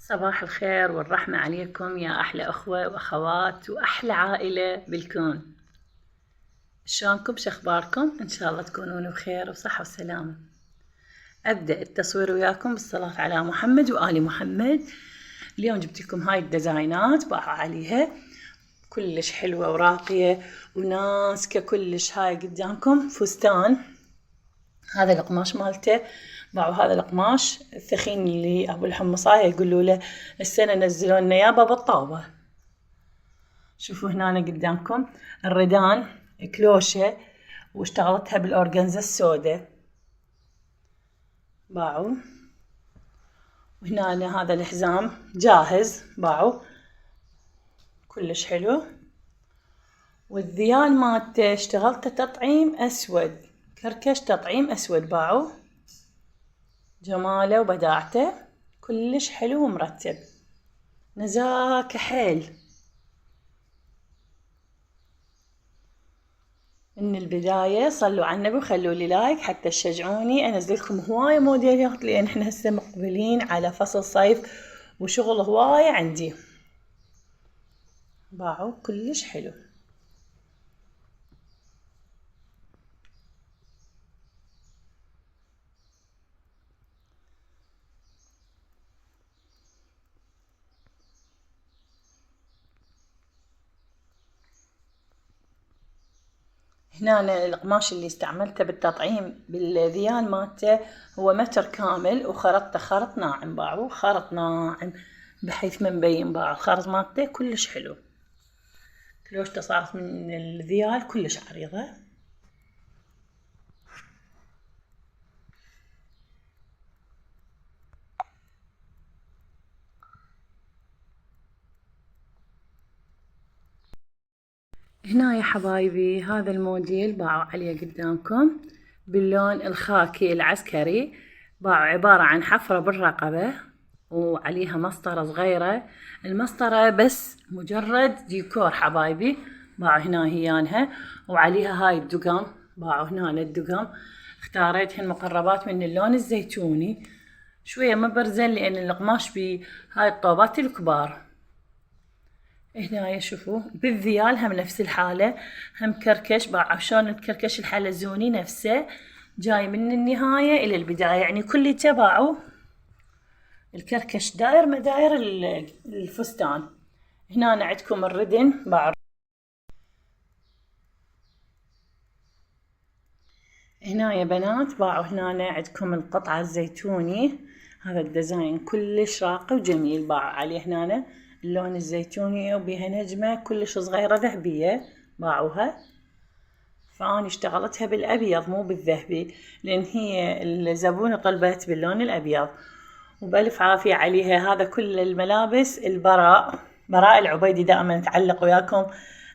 صباح الخير والرحمة عليكم يا أحلى أخوة وأخوات وأحلى عائلة بالكون. شلونكم؟ شخباركم؟ إن شاء الله تكونون بخير وصحة وسلامة. أبدأ التصوير وياكم بالصلاة على محمد وآل محمد. اليوم جبت لكم هاي الديزاينات باعوا عليها كلش حلوة وراقية وناسكة كلش. هاي قدامكم فستان، هذا القماش مالته باعوا هذا القماش الثخين اللي ابو الحمصايه يقولوا له السنه نزلوا لنا يابا بالطاوه. شوفوا هنا قدامكم الردان كلوشه واشتغلتها بالاورجنزا السوداء باعوا. وهنا هذا الحزام جاهز باعوا كلش حلو. والذيال مالته اشتغلته تطعيم اسود، كركش تطعيم اسود باعوا. جماله وبداعته كلش حلو ومرتب، نزاكة حيل. من البداية صلوا على النبي وخلوا لي لايك حتى تشجعوني انزلكم هواية موديلات، لان احنا هسه مقبلين على فصل صيف وشغل هواية عندي. باعوا كلش حلو. هنا القماش اللي استعملته بالتطعيم بالذيال مالته هو متر كامل وخرطته خرط ناعم باعوا، خرط ناعم بحيث ما مبين. باعوا الخرط مالته كلش حلو، كلوشته صارت من الذيال كلش عريضة. هنا يا حبايبي هذا الموديل باعوا عليه قدامكم باللون الخاكي العسكري. باعوا عبارة عن حفرة بالرقبة وعليها مسطرة صغيرة، المسطرة بس مجرد ديكور حبايبي. باعوا هنا هيانها وعليها هاي الدقم، باعوا هنا الدقم. اختاريت هالمقربات من اللون الزيتوني شوية مبرزن لأن القماش بهاي الطوبات الكبار. هنا شوفوا بالذيال هم نفس الحالة، هم كركش باعوا شلون الكركش الحلزوني نفسه جاي من النهاية إلى البداية، يعني كليته باعوا الكركش داير مداير الفستان. هنا عندكم الردن باعوا. هنا يا بنات باعوا هنا عندكم القطعة الزيتوني، هذا الديزاين كلش راقي وجميل. باعوا عليه هنا اللون الزيتوني وبيها نجمة كلش صغيرة ذهبية باعوها. فأنا اشتغلتها بالأبيض مو بالذهبي لأن هي الزبونة طلبت باللون الأبيض. وبألف عافية عليها. هذا كل الملابس براء العبيدي دائما تعلق وياكم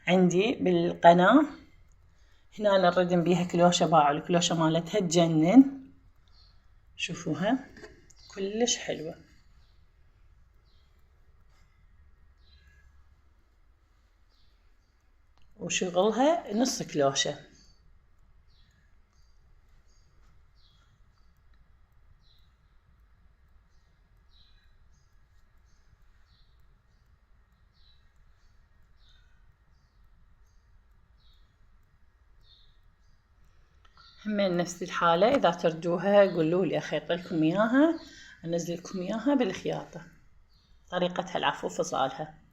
عندي بالقناة. هنا الردن بيها كلوشة باعوا الكلوشة مالتها تجنن، شوفوها كلش حلوة وشغلها نص كلوشة. همين نفس الحالة، إذا تردوها قولوا لي أخيط لكم إياها أنزل لكم إياها بالخياطة، طريقتها العفو فصالها.